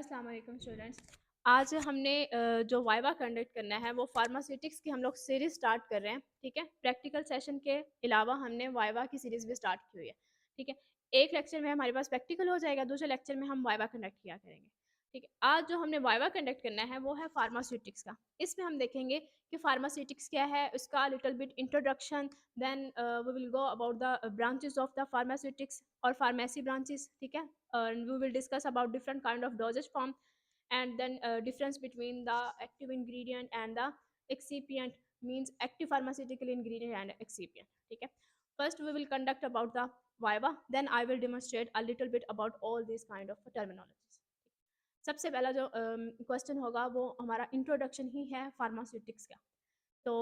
अस्सलाम वालेकुम स्टूडेंट्स। आज हमने जो वाइवा कंडक्ट करना है वो फार्मास्यूटिक्स की हम लोग सीरीज स्टार्ट कर रहे हैं। ठीक है, प्रैक्टिकल सेशन के अलावा हमने वाइवा की सीरीज भी स्टार्ट की हुई है। ठीक है, एक लेक्चर में हमारे पास प्रैक्टिकल हो जाएगा, दूसरे लेक्चर में हम वाइवा कंडक्ट किया करेंगे। ठीक है, आज जो हमने वाइवा कंडक्ट करना है वो है फार्मास्यूटिक्स का। इसमें हम देखेंगे कि फार्मास्यूटिक्स क्या है, उसका little bit introduction, then we will go about the branches of the pharmaceutics और फार्मेसी ब्रांचेस। ठीक है, we will discuss about different kind of dosage form, and then difference between the active ingredient and the excipient, means active pharmaceutical ingredient and excipient. ठीक है, first we will conduct about the viva, then I will demonstrate a little bit about all these kind of terminologies. सबसे पहला जो question होगा वो हमारा introduction ही है pharmaceutics का। तो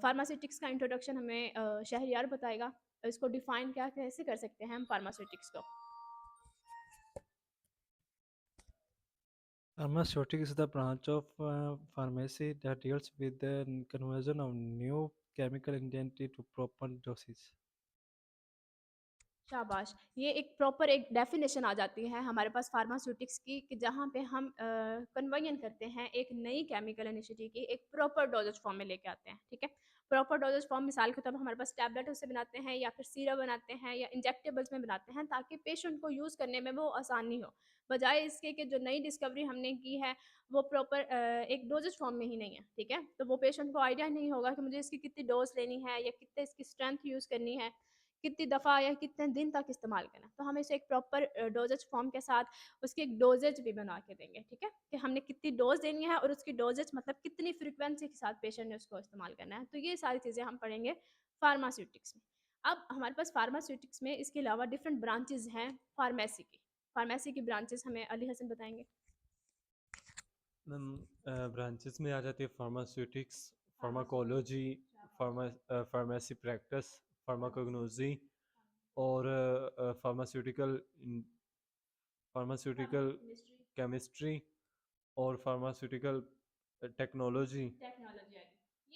फार्मास्यूटिक्स का इंट्रोडक्शन हमें शहरियार बताएगा। इसको डिफाइन क्या कैसे कर सकते हैं हम फार्मास्यूटिक्स को। Pharmaceutics is the branch of pharmacy that deals with the conversion of new chemical entity to proper dosage. शाबाश! ये एक प्रॉपर एक डेफ़िनेशन आ जाती है हमारे पास फार्मास्यूटिक्स की, कि जहाँ पे हम कन्वर्जन करते हैं एक नई केमिकल एनर्जी की एक प्रॉपर डोज़ेज फ़ॉर्म में लेके आते हैं, ठीक है? प्रॉपर डोज़ेज फ़ॉर्म मिसाल के तौर पे हमारे पास टैबलेट उससे बनाते हैं या फिर सिरप बनाते हैं या इंजेक्टेबल्स में बनाते हैं, ताकि पेशेंट को यूज़ करने में वो आसानी हो। बजाए इसके कि जो नई डिस्कवरी हमने की है वो प्रॉपर एक डोज़ेज फ़ॉर्म में ही नहीं है, ठीक है? तो वो पेशेंट को आइडिया नहीं होगा कि मुझे इसकी कितनी डोज़ लेनी है या कितने इसकी स्ट्रेंथ यूज़ करनी है। कितनी दफ़ा या कितने दिन तक इस्तेमाल करना है। तो हम इसे एक प्रॉपर डोज़ेज फ़ॉर्म के साथ उसकी एक डोज़ेज भी बना के देंगे, ठीक है? कि हमने कितनी डोज़ देनी है और उसकी डोज़ेज मतलब कितनी फ्रीक्वेंसी के साथ पेशेंट ने उसको इस्तेमाल करना है। तो ये सारी चीज़ें हम पढ़ेंगे फार्मास्यूटिक्स में। अब हमारे पास फार्मास्यूटिक्स में इसके अलावा डिफरेंट ब्रांचेज़ हैं फार्मेसी की। फार्मेसी की ब्रांचेज़ हमें अली हसन बताएँगे। ब्रांचेस में आ जाती है फार्मास्यूटिक्स, फार्माकोलॉजी, फार्माकोलॉजी, शाबाश। फार्मेसी प्रैक्टिस, फार्मेसी, फार्माकोग्नोसी और फार्मास्यूटिकल फार्मास्यूटिकल केमिस्ट्री, केमिस्ट्री और फार्मास्यूटिकल टेक्नोलॉजी। टेक्नोलॉजी आ गई।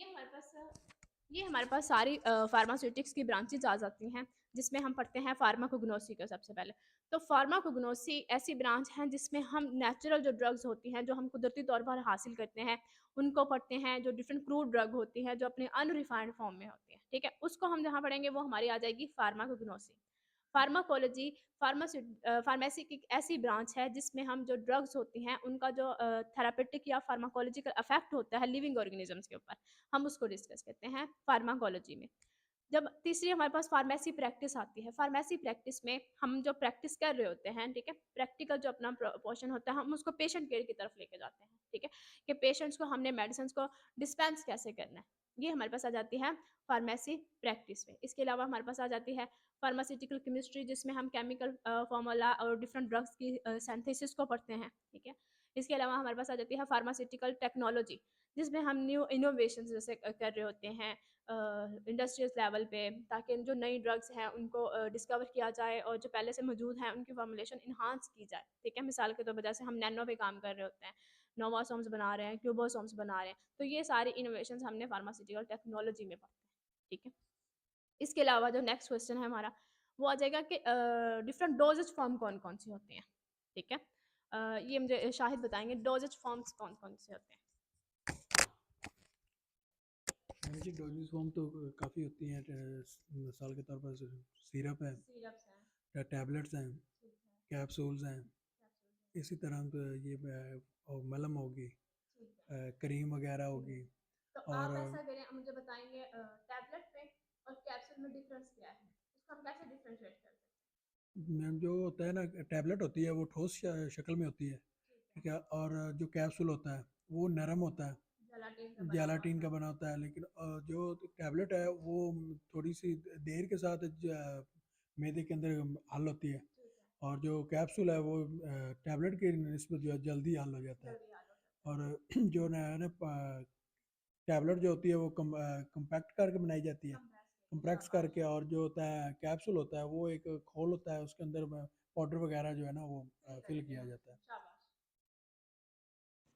ये हमारे पास सारी फार्मास्यूटिक्स की ब्रांचेज़ आ जाती हैं, जिसमें हम पढ़ते हैं फार्माकोग्नोसी का सबसे पहले। तो फार्माकोग्नोसी ऐसी ब्रांच है जिसमें हम नेचुरल जो ड्रग्स होती हैं, जो हम कुदरती तौर पर हासिल करते हैं, उनको पढ़ते हैं। जो डिफरेंट क्रूड ड्रग होती हैं, जो अपने अनरिफाइंड फॉर्म में होती हैं, ठीक है? उसको हम जहाँ पढ़ेंगे वो हमारी आ जाएगी फार्माकोग्नोसी। फार्माकोलॉजी फार्मेसी की एक ऐसी ब्रांच है जिसमें हम जो ड्रग्स होती हैं उनका जो थेरापेटिक या फार्माकोलॉजिकल इफेक्ट होता है लिविंग ऑर्गेनिजम्स के ऊपर, हम उसको डिस्कस करते हैं फार्माकोलॉजी में। जब तीसरी हमारे पास फार्मेसी प्रैक्टिस आती है। फार्मेसी प्रैक्टिस में हम जो प्रैक्टिस कर रहे होते हैं, ठीक है? प्रैक्टिकल जो अपना पोर्शन होता है, हम उसको पेशेंट केयर की तरफ लेके जाते हैं, ठीक है? कि पेशेंट्स को हमने मेडिसिन को डिस्पेंस कैसे करना है। ये हमारे पास आ जाती है फार्मेसी प्रैक्टिस में। इसके अलावा हमारे पास आ जाती है फार्मास्यूटिकल केमिस्ट्री, जिसमें हम केमिकल फॉर्मूला और डिफरेंट ड्रग्स की सिंथेसिस को पढ़ते हैं, ठीक है? इसके अलावा हमारे पास आ जाती है फार्मास्यूटिकल टेक्नोलॉजी, जिसमें हम न्यू इनोवेशंस जैसे कर रहे होते हैं इंडस्ट्रियल लेवल पे, ताकि जो नई ड्रग्स हैं उनको डिस्कवर किया जाए और जो पहले से मौजूद हैं उनकी फॉर्मुलेशन इन्हांस की जाए, ठीक है? मिसाल के तौर पर जैसे हम नैनो पे काम कर रहे होते हैं, नोवासोम्स बना रहे हैं, क्यूबोसोम्स बना रहे हैं, तो ये सारी इनोवेशंस हमने फार्मास्यूटिकल टेक्नोलॉजी में पढ़ते हैं, ठीक है? इसके अलावा जो नेक्स्ट क्वेश्चन है हमारा, वो आ जाएगा कि डिफरेंट डोजेज फॉर्म कौन-कौन से होते हैं, ठीक है? ये मुझे शाहिद बताएँगे डोजेज फॉर्म्स कौन-कौन से होते हैं? जी डोजेज फॉर्म तो काफ़ी होती हैं। मिसाल के तौर पर सिरप है, सिरप्स हैं, टैबलेट्स हैं, ठीक है, कैप्सूल्स हैं। कैप्सूल्स हैं, इसी तरह तो ये और मलम होगी, ठीक है। क्रीम वगैरह हुँ। होगी। तो और आप ऐसा करें, मुझे बताएँगे टैबलेट में और कैप्सूल में डिफरेंस क्या है? उसको हम कैसे डिफरेंशिएट कर सकते हैं? मैम जो होता है ना, टैबलेट होती है वो ठोस शक्ल में होती है, ठीक है। ठीक है। और जो कैप्सूल होता है वो नरम होता है, जेलाटिन का बना हुआ जेलाटिन होता का है। बना होता है। लेकिन जो टैबलेट है वो थोड़ी सी देर के साथ मैदे के अंदर हल होती है। ठीक है, और जो कैप्सूल है वो टैबलेट के निस्बत जो है जल्दी हल हो जाता है। जल्दी हाल हो जाता है। और जो है ना, टैबलेट जो होती है वो कम्पैक्ट करके बनाई जाती है, कंप्रेस करके, कंप्रेक्स शाबाश, करके। और जो होता है कैप्सूल होता है वो एक खोल होता है, उसके अंदर पाउडर वगैरह जो है ना वो फिल फिल करके, किया जाता है। शाबाश।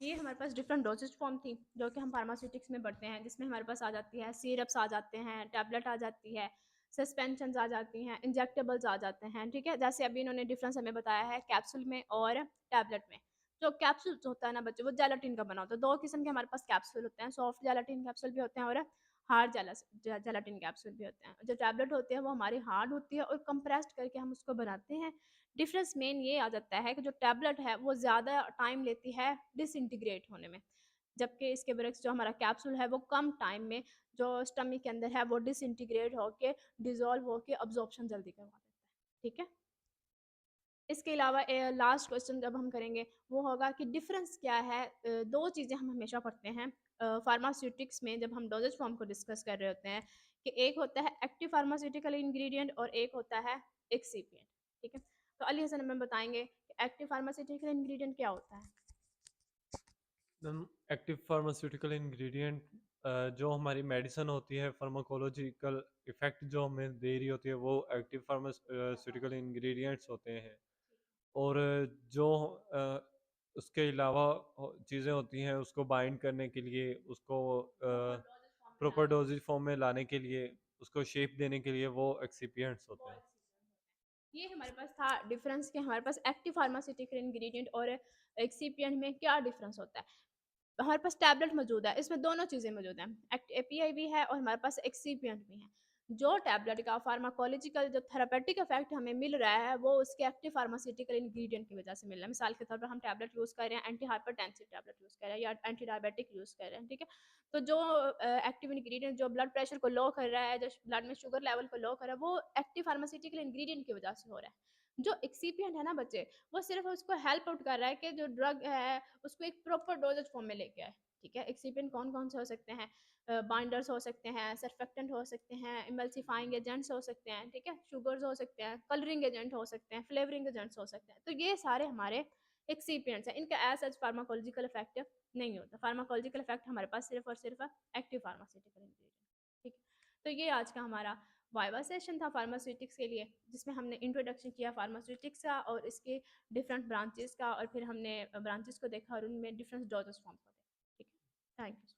ये हमारे पास डिफरेंट डोसेज फॉर्म थी, जो कि हम फार्मास्यूटिक्स में पढ़ते हैं, जिसमें हमारे पास आ जाती है सिरप्स आ जाते हैं, टैबलेट आ जाती है, सस्पेंशंस आ जाती हैं, इंजेक्टेबल्स आ जाते हैं, ठीक है? जैसे अभी इन्होंने डिफरेंस हमें बताया है कैप्सूल में और टैबलेट में। जो कैप्सूल्स होता है ना बच्चे, वो जेलाटिन का बना होता है। 2 किस्म के हमारे पास कैप्सूल होते हैं, सॉफ्ट जेलाटिन कैप्सूल भी होते हैं और हार्ड जेलाटिन कैप्सूल भी होते हैं। जो टैबलेट होती है वो हमारी हार्ड होती है और कंप्रेस्ड करके हम उसको बनाते हैं। डिफरेंस मेन ये आ जाता है कि जो टैबलेट है वो ज़्यादा टाइम लेती है डिसइंटीग्रेट होने में, जबकि इसके बरक्स जो हमारा कैप्सूल है वो कम टाइम में जो स्टमक के अंदर है वो डिसइंटीग्रेट होके डिज़ोल्व होके अब्ज़ॉर्प्शन जल्दी करवा देता है। ठीक है? इसके अलावा लास्ट क्वेश्चन जब हम करेंगे वो होगा कि डिफरेंस क्या है। 2 चीज़ें हम हमेशा पढ़ते हैं फार्मास्यूटिक्स में जब हम डोजेज फॉर्म को डिस्कस कर रहे होते हैं, कि एक होता है एक्टिव फार्मास्यूटिकल इंग्रेडिएंट और एक होता है एक्सिपिएंट। ठीक है? तो अली हसन हमें बताएंगे कि एक्टिव फार्मास्यूटिकल इंग्रेडिएंट क्या होता है? एक्टिव फार्मास्यूटिकल इंग्रेडिएंट जो हमारी मेडिसिन होती है, फार्माकोलॉजिकल इफ़ेक्ट जो हमें दे रही होती है, वो एक्टिव फार्मास्यूटिकल इंग्रेडिएंट्स होते हैं। और जो उसके अलावा चीज़ें होती हैं उसको बाइंड करने के लिए, उसको प्रॉपर डोजेज फॉर्म में लाने के लिए, उसको शेप देने के लिए, वो एक्सिपिएंट्स होते हैं। ये हमारे पास था डिफरेंस कि हमारे पास एक्टिव फार्मास्यूटिकल इंग्रेडिएंट और एक्सिपिएंट में क्या डिफरेंस होता है। हमारे पास टैबलेट मौजूद है, इसमें दोनों चीज़ें मौजूद हैं, एपीआई भी है और हमारे पास एक्सिपिएंट भी है। जो टैबलेट का फार्माकोलॉजिकल जो थेरापेटिक इफेक्ट हमें मिल रहा है वो उसके एक्टिव फार्मास्यूटिकल इंग्रेडिएंट की वजह से मिल रहा है। मिसाल के तौर पर हम टैबलेट यूज़ कर रहे हैं, एंटी हाइपरटेंसिव टैबलेट यूज़ कर रहे हैं या एंटी डायबिटिक यूज़ कर रहे हैं। ठीक है? तो जो एक्टिव इंग्रेडिएंट जो ब्लड प्रेशर को लो कर रहा है, जो ब्लड में शुगर लेवल को लो कर रहा है, वो एक्टिव फार्मास्यूटिकल इंग्रेडिएंट की वजह से हो रहा है। जो एक्सिपिएंट है ना बच्चे, वो सिर्फ उसको हेल्प आउट कर रहा है कि जो ड्रग है उसको एक प्रॉपर डोजेज फॉर्म में लेके आए। ठीक है? एक्सिपिएंट कौन-कौन से हो सकते हैं? बाइंडर्स हो सकते हैं, सर्फेक्टेंट हो सकते हैं, इमल्सिफाइंग एजेंट्स हो सकते हैं, ठीक है? शुगर्स हो सकते हैं, कलरिंग एजेंट हो सकते हैं, फ्लेवरिंग एजेंट्स हो सकते हैं। तो ये सारे हमारे एक्सिपिएंट्स हैं। इनका एज़ सच फार्माकोलॉजिकल इफेक्ट नहीं होता। फार्माकोलॉजिकल इफेक्ट हमारे पास सिर्फ और सिर्फ एक्टिव फार्मास्यूटिकल इंग्रेडिएंट। ठीक है? तो ये आज का हमारा वाइवा सेशन था फार्मास्यूटिक्स के लिए, जिसमें हमने इंट्रोडक्शन किया फार्मास्यूटिक्स का और इसके डिफरेंट ब्रांचेस का, और फिर हमने ब्रांचेस को देखा और उनमें डिफरेंट डोजेस फॉर्म को देखा। ठीक है? Thank you.